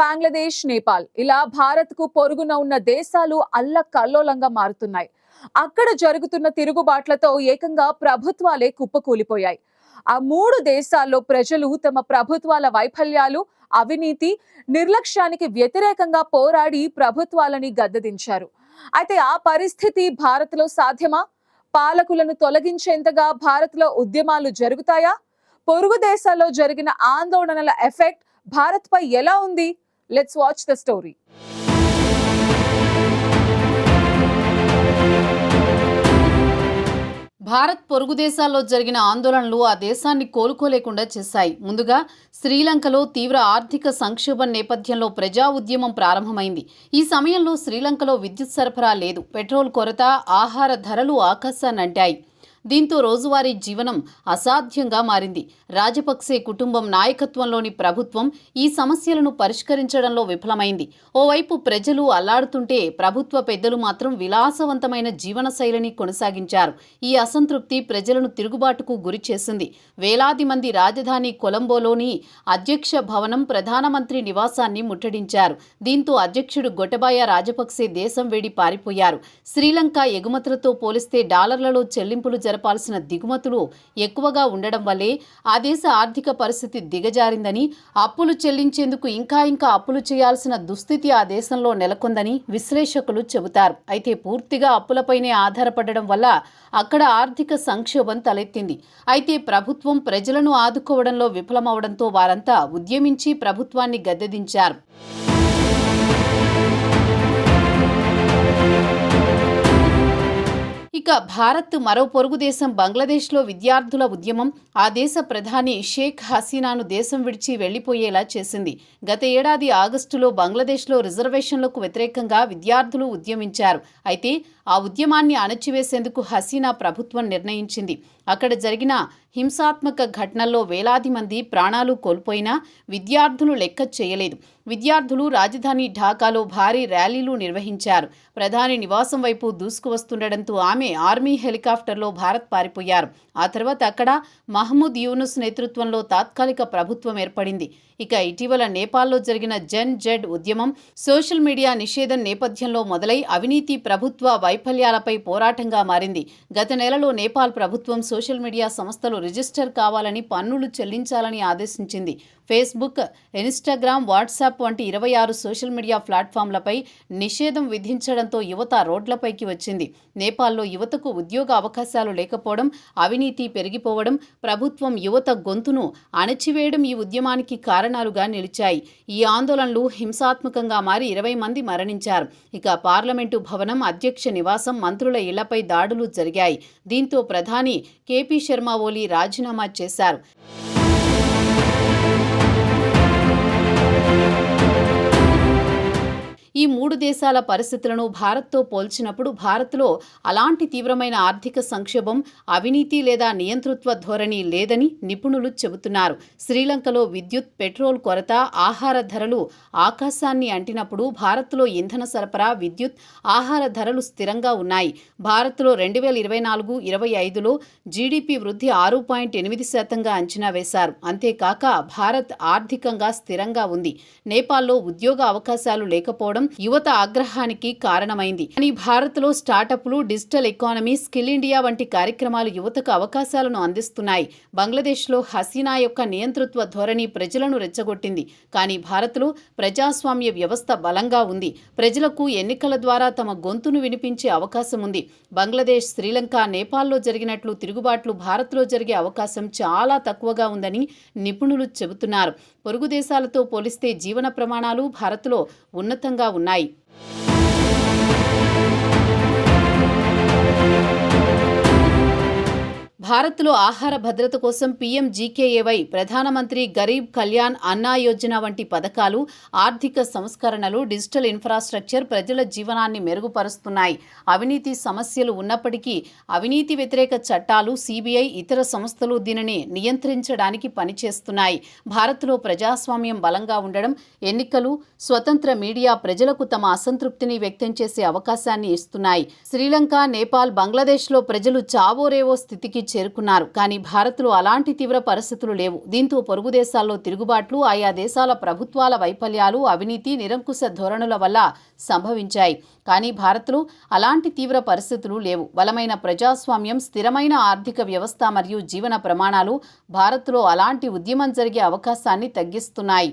బంగ్లాదేశ్, నేపాల్ ఇలా భారత్కు పొరుగున ఉన్న దేశాలు అల్లకల్లోలంగా మారుతున్నాయి. అక్కడ జరుగుతున్న తిరుగుబాట్లతో ఏకంగా ప్రభుత్వాలే కుప్పకూలిపోయాయి. ఆ మూడు దేశాల్లో ప్రజలు తమ ప్రభుత్వాల వైఫల్యాలు, అవినీతి, నిర్లక్ష్యానికి వ్యతిరేకంగా పోరాడి ప్రభుత్వాలని గద్దెదించారు. అయితే ఆ పరిస్థితి భారత్లో సాధ్యమా? పాలకులను తొలగించేంతగా భారత్లో ఉద్యమాలు జరుగుతాయా? పొరుగు దేశాల్లో జరిగిన ఆందోళనల ఎఫెక్ట్ భారత్ పై ఎలా ఉంది? Let's watch the story. Bharat పొరుగు దేశాల్లో జరిగిన ఆందోళనలు ఆ దేశాన్ని కోలుకోలేకుండా చేశాయి. ముందుగా శ్రీలంకలో తీవ్ర ఆర్థిక సంక్షోభం నేపథ్యంలో ప్రజా ఉద్యమం ప్రారంభమైంది. ఈ సమయంలో శ్రీలంకలో విద్యుత్ సరఫరా లేదు, పెట్రోల్ కొరత, ఆహార ధరలు ఆకాశాన్ని అంటాయి. దీంతో రోజువారీ జీవనం అసాధ్యంగా మారింది. రాజపక్సే కుటుంబం నాయకత్వంలోని ప్రభుత్వం ఈ సమస్యలను పరిష్కరించడంలో విఫలమైంది. ఓవైపు ప్రజలు అల్లాడుతుంటే ప్రభుత్వ పెద్దలు మాత్రం విలాసవంతమైన జీవన శైలిని కొనసాగించారు. ఈ అసంతృప్తి ప్రజలను తిరుగుబాటుకు గురి చేసింది. వేలాది మంది రాజధాని కొలంబోలోని అధ్యక్ష భవనం, ప్రధానమంత్రి నివాసాన్ని ముట్టడించారు. దీంతో అధ్యక్షుడు గొటబాయ రాజపక్సే దేశం వేడి పారిపోయారు. శ్రీలంక ఎగుమతులతో పోలిస్తే డాలర్లలో చెల్లింపులు జరపాల్సిన దిగుమతులు ఎక్కువగా ఉండడం వల్లే ఆ దేశ ఆర్థిక పరిస్థితి దిగజారిందని, అప్పులు చెల్లించేందుకు ఇంకా అప్పులు చేయాల్సిన దుస్థితి ఆ దేశంలో నెలకొందని విశ్లేషకులు చెబుతారు. అయితే పూర్తిగా అప్పులపైనే ఆధారపడడం వల్ల అక్కడ ఆర్థిక సంక్షోభం తలెత్తింది. అయితే ప్రభుత్వం ప్రజలను ఆదుకోవడంలో విఫలమవడంతో వారంతా ఉద్యమించి ప్రభుత్వాన్ని గద్దెదించారు. ఇక భారత్ మరో పొరుగు దేశం బంగ్లాదేశ్లో విద్యార్థుల ఉద్యమం ఆ దేశ ప్రధాని షేక్ హసీనాను దేశం విడిచి వెళ్లిపోయేలా చేసింది. గత ఏడాది ఆగస్టులో బంగ్లాదేశ్లో రిజర్వేషన్లకు వ్యతిరేకంగా విద్యార్థులు ఉద్యమించారు. అయితే ఆ ఉద్యమాన్ని అణచివేసేందుకు హసీనా ప్రభుత్వం నిర్ణయించింది. అక్కడ జరిగిన హింసాత్మక ఘటనల్లో వేలాది మంది ప్రాణాలు కోల్పోయినా విద్యార్థులు లెక్క చేయలేదు. విద్యార్థులు రాజధాని ఢాకాలో భారీ ర్యాలీలు నిర్వహించారు. ప్రధాని నివాసం వైపు దూసుకువస్తుండటంతో ఆమె ఆర్మీ హెలికాప్టర్లో భారత్ పారిపోయారు. ఆ తర్వాత అక్కడ మహమూద్ యూనుస్ నేతృత్వంలో తాత్కాలిక ప్రభుత్వం ఏర్పడింది. ఇక ఇటీవల నేపాల్లో జరిగిన జన్ జెడ్ ఉద్యమం సోషల్ మీడియా నిషేధం నేపథ్యంలో మొదలై అవినీతి, ప్రభుత్వ వైఫల్యాలపై పోరాటంగా మారింది. గత నెలలో నేపాల్ ప్రభుత్వం సోషల్ మీడియా సంస్థలు రిజిస్టర్ కావాలని, పన్నులు చెల్లించాలని ఆదేశించింది. ఫేస్బుక్, ఇన్స్టాగ్రామ్, వాట్సాప్ వంటి 26 సోషల్ మీడియా ప్లాట్ఫామ్లపై నిషేధం విధించడంతో యువత రోడ్లపైకి వచ్చింది. నేపాల్లో యువతకు ఉద్యోగ అవకాశాలు లేకపోవడం, అవినీతి పెరిగిపోవడం, ప్రభుత్వం యువత గొంతును అణచివేయడం ఈ ఉద్యమానికి కారణాలుగా నిలిచాయి. ఈ ఆందోళనలు హింసాత్మకంగా మారి 20 మంది మరణించారు. ఇక పార్లమెంటు భవనం, అధ్యక్ష నివాసం, మంత్రుల ఇళ్లపై దాడులు జరిగాయి. దీంతో ప్రధాని కేపీ శర్మ ఓలీ రాజీనామా చేశారు. ఈ మూడు దేశాల పరిస్థితులను భారత్తో పోల్చినప్పుడు భారత్లో అలాంటి తీవ్రమైన ఆర్థిక సంక్షోభం, అవినీతి లేదా నియంతృత్వ ధోరణి లేదని నిపుణులు చెబుతున్నారు. శ్రీలంకలో విద్యుత్, పెట్రోల్ కొరత, ఆహార ధరలు ఆకాశాన్ని అంటినప్పుడు భారత్లో ఇంధన సరఫరా, విద్యుత్, ఆహార ధరలు స్థిరంగా ఉన్నాయి. భారత్లో 2024-25లో జీడీపీ వృద్ధి 6.8% అంచనా వేశారు. అంతేకాక భారత్ ఆర్థికంగా స్థిరంగా ఉంది. నేపాల్లో ఉద్యోగ అవకాశాలు లేకపోవడం యువత ఆగ్రహానికి కారణమైంది. కానీ భారత్లో స్టార్టప్లు, డిజిటల్ ఎకానమీ, స్కిల్ ఇండియా వంటి కార్యక్రమాలు యువతకు అవకాశాలను అందిస్తున్నాయి. బంగ్లాదేశ్లో హసీనా యొక్క నియంతృత్వ ధోరణి ప్రజలను రెచ్చగొట్టింది. కానీ భారత్లో ప్రజాస్వామ్య వ్యవస్థ బలంగా ఉంది. ప్రజలకు ఎన్నికల ద్వారా తమ గొంతును వినిపించే అవకాశం ఉంది. బంగ్లాదేశ్, శ్రీలంక, నేపాల్లో జరిగినట్లు తిరుగుబాట్లు భారత్లో జరిగే అవకాశం చాలా తక్కువగా ఉందని నిపుణులు చెబుతున్నారు. పొరుగు దేశాలతో పోలిస్తే జీవన ప్రమాణాలు భారత్లో ఉన్నతంగా ఉన్నాయి. భారత్లో ఆహార భద్రత కోసం పీఎంజీకేఏవై, ప్రధానమంత్రి గరీబ్ కళ్యాణ్ అన్న యోజన వంటి పథకాలు, ఆర్థిక సంస్కరణలు, డిజిటల్ ఇన్ఫ్రాస్ట్రక్చర్ ప్రజల జీవనాన్ని మెరుగుపరుస్తున్నాయి. అవినీతి సమస్యలు ఉన్నప్పటికీ అవినీతి వ్యతిరేక చట్టాలు, సిబిఐ, ఇతర సంస్థలు దీనిని నియంత్రించడానికి పనిచేస్తున్నాయి. భారత్లో ప్రజాస్వామ్యం బలంగా ఉండడం, ఎన్నికలు, స్వతంత్ర మీడియా ప్రజలకు తమ అసంతృప్తిని వ్యక్తం చేసే అవకాశాన్ని ఇస్తున్నాయి. శ్రీలంక, నేపాల్, బంగ్లాదేశ్లో ప్రజలు చావోరేవో స్థితికి చేరుకున్నారు. కానీ భారత్లో అలాంటి తీవ్ర పరిస్థితులు లేవు. దీంతో పొరుగు దేశాల్లో తిరుగుబాట్లు, ఆయా దేశాల ప్రభుత్వాల వైఫల్యాలు, అవినీతి, నిరంకుశ ధోరణుల వల్ల సంభవించాయి. కానీ భారత్లో అలాంటి తీవ్ర పరిస్థితులు లేవు. బలమైన ప్రజాస్వామ్యం, స్థిరమైన ఆర్థిక వ్యవస్థ మరియు జీవన ప్రమాణాలు భారత్లో అలాంటి ఉద్యమం జరిగే అవకాశాన్ని తగ్గిస్తున్నాయి.